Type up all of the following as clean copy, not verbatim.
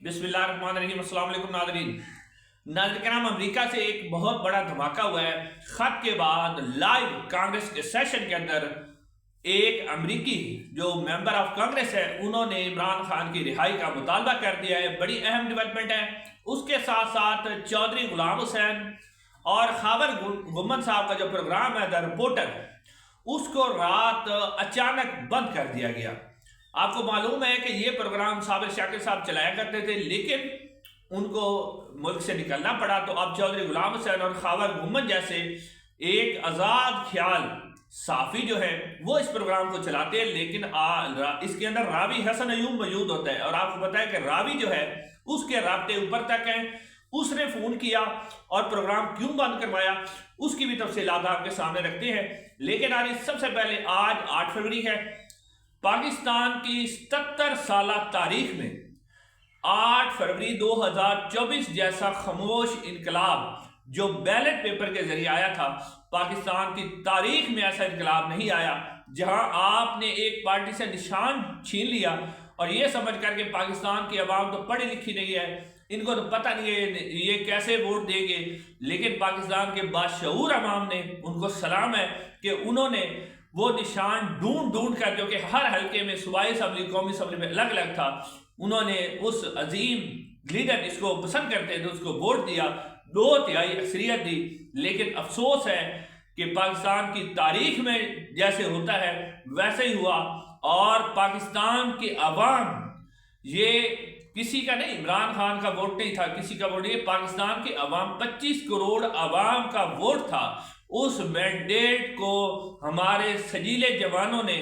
बिस्मिल्लाहिर्रहमानिर्रहीम। अस्सलाम वालेकुम नाज़रीन करام, अमेरिका से एक बहुत बड़ा धमाका हुआ है। खत के बाद लाइव कांग्रेस के सेशन के अंदर एक अमेरिकी जो मेंबर ऑफ कांग्रेस है, उन्होंने इमरान खान की रिहाई का मुतालबा कर दिया है। बड़ी अहम डेवलपमेंट है। उसके साथ साथ चौधरी गुलाम हुसैन और खावर गुम्मद साहब का जो प्रोग्राम है द रिपोर्टर, उसको रात अचानक बंद कर दिया गया। आपको मालूम है कि ये प्रोग्राम साबिर शाकिर साहब चलाया करते थे, लेकिन उनको मुल्क से निकलना पड़ा। तो अब चौधरी गुलाम हुसैन और खावर गुम्मद जैसे एक आज़ाद ख्याल साफ़ी जो है वो इस प्रोग्राम को चलाते हैं, लेकिन इसके अंदर रावी हसन अयूब मौजूद होता है। और आपको पता है कि रावी जो है उसके राब्ते ऊपर तक हैं। उसने फ़ोन किया और प्रोग्राम क्यों बंद करवाया उसकी भी तफसीलात आपके सामने रखते हैं। लेकिन आज सबसे पहले आज 8 फरवरी है। पाकिस्तान की 77 साल तारीख में 8 फरवरी 2024 जैसा खामोश इनकलाब जो बैलेट पेपर के जरिए आया था, पाकिस्तान की तारीख में ऐसा इनकलाब नहीं आया जहां आपने एक पार्टी से निशान छीन लिया और ये समझ कर के पाकिस्तान की आवाम तो पढ़ी लिखी नहीं है, इनको तो पता नहीं है ये कैसे वोट देंगे। लेकिन पाकिस्तान के बाशऊर अवाम ने, उनको सलाम है कि उन्होंने वो निशान ढूंढ ढूंढ कर, जो कि हर हल्के में सूबाई असम्बली कौमी असम्बली में अलग अलग था, उन्होंने उस अजीम लीडर जिसको पसंद करते थे उसको वोट दिया, 2/3 अक्सरियत दी। लेकिन अफसोस है कि पाकिस्तान की तारीख में जैसे होता है वैसे ही हुआ और पाकिस्तान की अवाम, ये किसी का नहीं, इमरान खान का वोट नहीं था, किसी का वोट नहीं, पाकिस्तान की अवाम 25 करोड़ अवाम का वोट था। उस मैंडेट को हमारे सजीले जवानों ने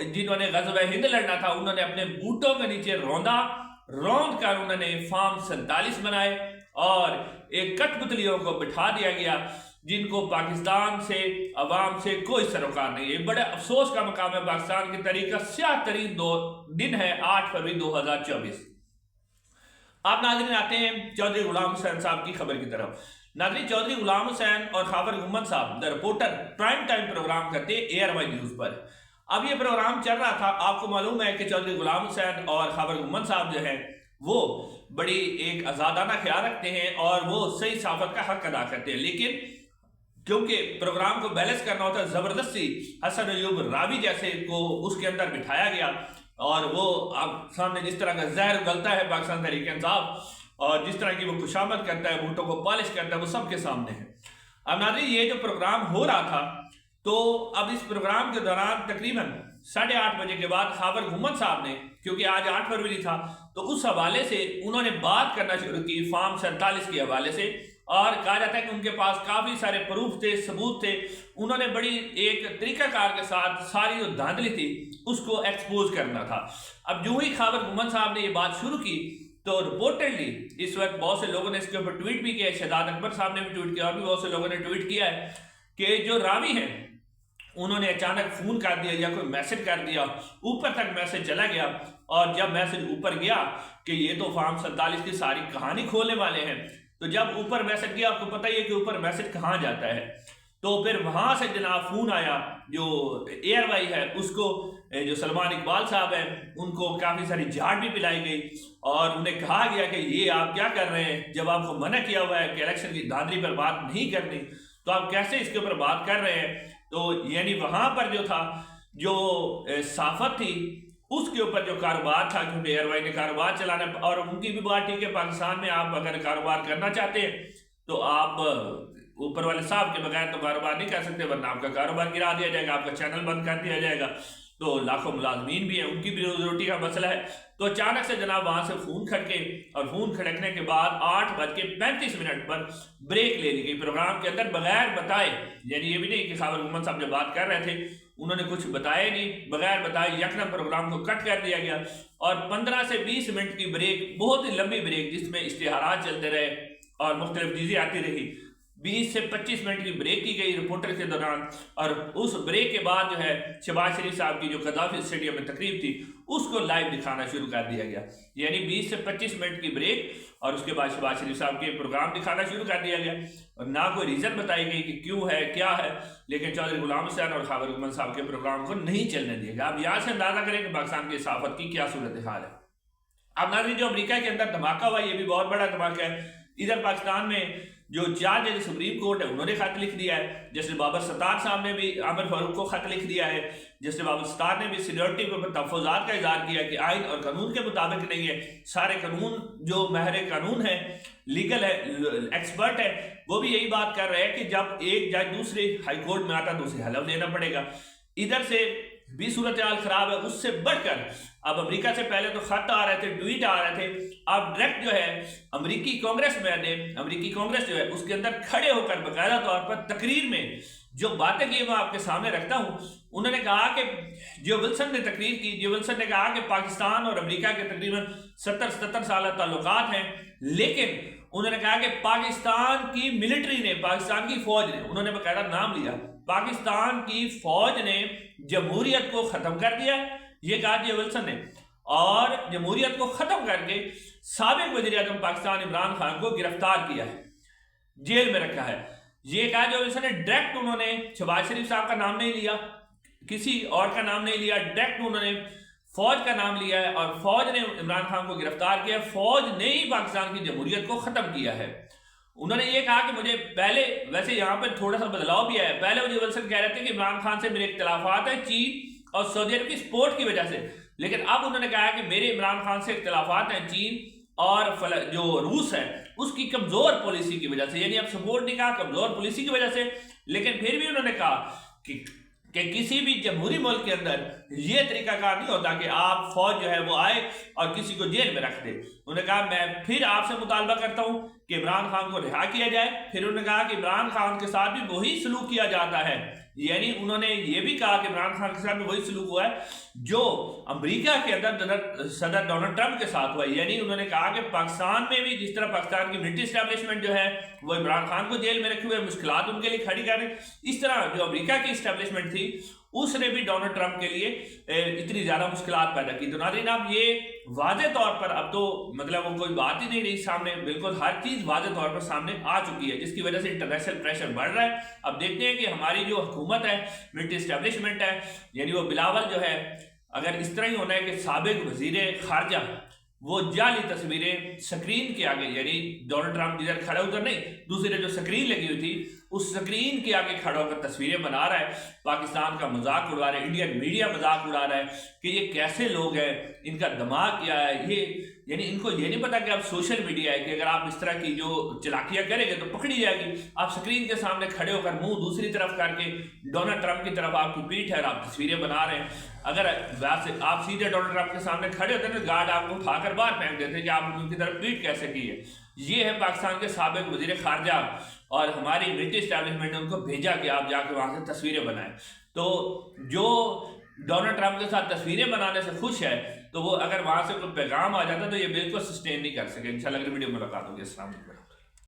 जिन्होंने ग़ज़वा हिंद लड़ना था, उन्होंने अपने बूटों के नीचे रौंद कर उन्होंने फॉर्म 47 बनाए और एक कठपुतलियों को बिठा दिया गया जिनको पाकिस्तान से, अवाम से कोई सरोकार नहीं है। बड़े अफसोस का मकाम है। पाकिस्तान की तारीख का स्याह तरीन दिन है 8 फरवरी 2024। आप नाज़रीन आते हैं चौधरी गुलाम हुसैन साहब की खबर की तरफ। नाज़रीन, चौधरी गुलाम हुसैन और खावर गुम्मद साहब the reporter prime time programme करते हैं ARY न्यूज़ पर। अब ये प्रोग्राम चल रहा था। आपको मालूम है कि चौधरी गुलाम हुसैन और खावर गुम्मद साहब जो है वो बड़ी एक आज़ादाना ख्याल रखते हैं और वो सही साफत का हक अदा करते हैं। लेकिन क्योंकि प्रोग्राम को बैलेंस करना होता है, ज़बरदस्ती हसन अयूब रावी जैसे को उसके अंदर बिठाया गया और वो आप सामने जिस तरह का जहर उगलता है पाकिस्तान तहरीक इंसाफ और जिस तरह की वो खुशामद करता है, वोटों को पॉलिश करता है, वो सबके सामने है। अब नाज़रीन, ये जो प्रोग्राम हो रहा था, तो अब इस प्रोग्राम के दौरान तकरीबन 8:30 बजे के बाद खावर गुम्मद साहब ने, क्योंकि आज 8 फरवरी था, तो उस हवाले से उन्होंने बात करना शुरू की फॉर्म 47 के हवाले से। और कहा जाता है कि उनके पास काफ़ी सारे प्रूफ थे, सबूत थे। उन्होंने बड़ी एक तरीकाकार के साथ सारी जो धांधली थी उसको एक्सपोज करना था। अब जो ही खावर गुम्मद साहब ने ये बात शुरू की तो रिपोर्टेडली इस वक्त बहुत से लोगों ने इसके ऊपर ट्वीट भी किया है। शहजाद अकबर साहब ने भी ट्वीट किया और भी बहुत से लोगों ने ट्वीट किया है कि जो रावी हैं उन्होंने अचानक फ़ोन कर दिया या कोई मैसेज कर दिया, ऊपर तक मैसेज चला गया और जब मैसेज ऊपर गया कि ये तो फॉर्म 47 की सारी कहानी खोलने वाले हैं, तो जब ऊपर मैसेज गया, आपको पता ही है कि ऊपर मैसेज कहाँ जाता है, तो फिर वहाँ से जनाब फ़ोन आया जो ARY है उसको, जो सलमान इकबाल साहब हैं उनको काफ़ी सारी झाड़ भी पिलाई गई और उन्हें कहा गया कि ये आप क्या कर रहे हैं, जब आपको मना किया हुआ है कि इलेक्शन की धांधली पर बात नहीं करनी, तो आप कैसे इसके ऊपर बात कर रहे हैं। तो यानी वहाँ पर जो था, जो साफत थी उसके ऊपर जो कारोबार था, क्योंकि ARY ने कारोबार चलाना, और उनकी भी बात ठीक है, पाकिस्तान में आप अगर कारोबार करना चाहते हैं तो आप ऊपर वाले साहब के बगैर तो कारोबार नहीं कर सकते, वरना आपका कारोबार गिरा दिया जाएगा, आपका चैनल बंद कर दिया जाएगा। तो लाखों मुलाजमीन भी हैं, उनकी भी रोजी रोटी का मसला है। तो अचानक से जनाब वहाँ से फ़ोन खड़के और फ़ोन खड़कने के बाद 8:35 पर ब्रेक ले ली गई प्रोग्राम के अंदर बगैर बताए। यानी ये भी नहीं कि खावर गुम्मद साहब जब बात कर रहे थे उन्होंने कुछ बताया नहीं, बगैर बताए यकदम प्रोग्राम को कट कर दिया गया और 15 से 20 मिनट की ब्रेक, बहुत ही लंबी ब्रेक जिसमें इश्तिहारात चलते रहे और मुख्तलिफ चीज़ें आती रही, 20 से 25 मिनट की ब्रेक की गई रिपोर्टर के दौरान। और उस ब्रेक के बाद जो है शहबाज शरीफ साहब की जो कज़ाफ़ी स्टेडियम में तकरीब थी उसको लाइव दिखाना शुरू कर दिया गया। यानी 20 से 25 मिनट की ब्रेक और उसके बाद शहबाज शरीफ साहब के प्रोग्राम दिखाना शुरू कर दिया गया और ना कोई रीज़न बताई गई कि क्यों है, क्या है। लेकिन चौधरी गुलाम हुसैन और खावर गुम्मद साहब के प्रोग्राम को नहीं चलने दिया गया। अब यहाँ से अंदाज़ा करें कि पाकिस्तान की सहाफ़त की क्या सूरत हाल है। अब नाज़रीन, जो अमेरिका के अंदर धमाका हुआ, ये भी बहुत बड़ा धमाका है। इधर पाकिस्तान में जो 4 जज सुप्रीम कोर्ट है, उन्होंने खत लिख दिया है। जस्टिस बाबर सत्तार साहब ने भी आमिर फारूक को खत लिख दिया है। जस्टिस बाबर सत्तार ने भी सीनियरिटी के ऊपर तहफ़्फ़ुज़ात का इज़हार किया कि आइन और कानून के मुताबिक नहीं है। सारे कानून जो माहिर कानून है, लीगल है, एक्सपर्ट है, वो भी यही बात कर रहे हैं कि जब एक जज दूसरे हाई कोर्ट में आता तो उसे हलफ देना पड़ेगा। इधर से भी सूरत हाल खराब है। उससे बढ़कर अब अमेरिका से पहले तो खत आ रहे थे, ट्वीट आ रहे थे, अब डायरेक्ट जो है अमेरिकी कांग्रेस जो है उसके अंदर खड़े होकर बाकायदा तौर पर तकरीर में जो बातें की मैं आपके सामने रखता हूं। उन्होंने कहा कि जो विल्सन ने तकरीर की, जो विल्सन ने कहा कि पाकिस्तान और अमेरिका के तकरीबन 70 साल ताल्लुकात हैं, लेकिन उन्होंने कहा कि पाकिस्तान की मिलिट्री ने, पाकिस्तान की फौज ने, उन्होंने बाकायदा नाम लिया, पाकिस्तान की फौज ने जमहूरियत को खत्म कर दिया, ये कहा जी विल्सन ने, और जमहूरियत को खत्म करके साबिक वज़ीर आज़म पाकिस्तान इमरान खान को गिरफ्तार किया है, जेल में रखा है। ये कहा जो विल्सन ने। डायरेक्ट उन्होंने शहबाज शरीफ साहब का नाम नहीं लिया, किसी और का नाम नहीं लिया, डायरेक्ट उन्होंने फौज का नाम लिया है और फौज ने इमरान खान को गिरफ्तार किया। फौज ने ही पाकिस्तान की जमहूरियत को खत्म किया है। उन्होंने ये कहा कि मुझे पहले, वैसे यहाँ पर थोड़ा सा बदलाव भी है, पहले मुझे विल्सन कह रहे थे कि इमरान खान से मेरे इख्तिलाफात है चीन और सऊदी अरब की सपोर्ट की वजह से, लेकिन अब उन्होंने कहा कि मेरे इमरान खान से इख्तिलाफात हैं चीन और जो रूस है उसकी कमजोर पॉलिसी की वजह से, यानी अब सपोर्ट नहीं कहा, कमजोर पॉलिसी की वजह से। लेकिन फिर भी उन्होंने कहा कि किसी भी जमहूरी मुल्क के अंदर ये तरीकाकार नहीं होता कि आप फौज जो है वो आए और किसी को जेल में रख दे। उन्होंने कहा मैं फिर आपसे मुतालबा करता हूं कि इमरान खान को रिहा किया जाए। फिर उन्होंने कहा कि इमरान खान के साथ भी वही सलूक किया जाता है, यानी उन्होंने ये भी कहा कि इमरान खान के साथ भी वही सलूक हुआ है जो अमेरिका के अंदर सदर डोनाल्ड ट्रंप के साथ हुआ है। यानी उन्होंने कहा कि पाकिस्तान में भी जिस तरह पाकिस्तान की मिलिट्री एस्टेब्लिशमेंट जो है वो इमरान खान को जेल में रखे हुए मुश्किलात उनके लिए खड़ी कर रहे, इस तरह जो अमेरिका की एस्टेब्लिशमेंट थी उसने भी डोनाल्ड ट्रंप के लिए इतनी ज्यादा मुश्किलात पैदा की। तो नाज़रीन, अब ये वाज़े तौर पर अब तो मतलब वो कोई बात ही नहीं रही सामने, बिल्कुल हर चीज वाज़े तौर पर सामने आ चुकी है, जिसकी वजह से इंटरनेशनल प्रेशर बढ़ रहा है। अब देखते हैं कि हमारी जो हुकूमत है, मिलिट्री एस्टेब्लिशमेंट है, यानी वो बिलावल जो है, अगर इस तरह ही होना है कि साबिक वजीर खारजा वो जाली तस्वीरें स्क्रीन के आगे, यानी डोनाल्ड ट्रंप जिधर खड़ा उधर नहीं, दूसरी जो स्क्रीन लगी हुई थी उस स्क्रीन के आगे खड़ा होकर तस्वीरें बना रहा है, पाकिस्तान का मजाक उड़ा रहा है, इंडियन मीडिया मजाक उड़ा रहा है कि ये कैसे लोग हैं, इनका दिमाग क्या है, ये यानी इनको ये नहीं पता कि आप सोशल मीडिया है कि अगर आप इस तरह की जो चलाकियां करेंगे तो पकड़ी जाएगी। आप स्क्रीन के सामने खड़े होकर मुंह दूसरी तरफ करके डोनाल्ड ट्रंप की तरफ आपकी पीठ है और आप तस्वीरें बना रहे हैं। अगर वैसे आप सीधे डोनाल्ड ट्रंप के सामने खड़े होते हैं, गार्ड आपको उठाकर बाहर फेंक देते कि आप उनकी तरफ पीठ कैसे की है। ये है पाकिस्तान के साबिक वजीर खारजा, और हमारी मिलिट्री एस्टैब्लिशमेंट ने उनको भेजा कि आप जाके वहां से तस्वीरें बनाएं। तो जो डोनाल्ड ट्रंप के साथ तस्वीरें बनाने से खुश है, तो वो अगर वहां से कोई पैगाम आ जाता तो ये बिल्कुल सस्टेन नहीं कर सके। इंशाल्लाह अगली वीडियो में मुलाकात होगी। अस्सलाम वालेकुम।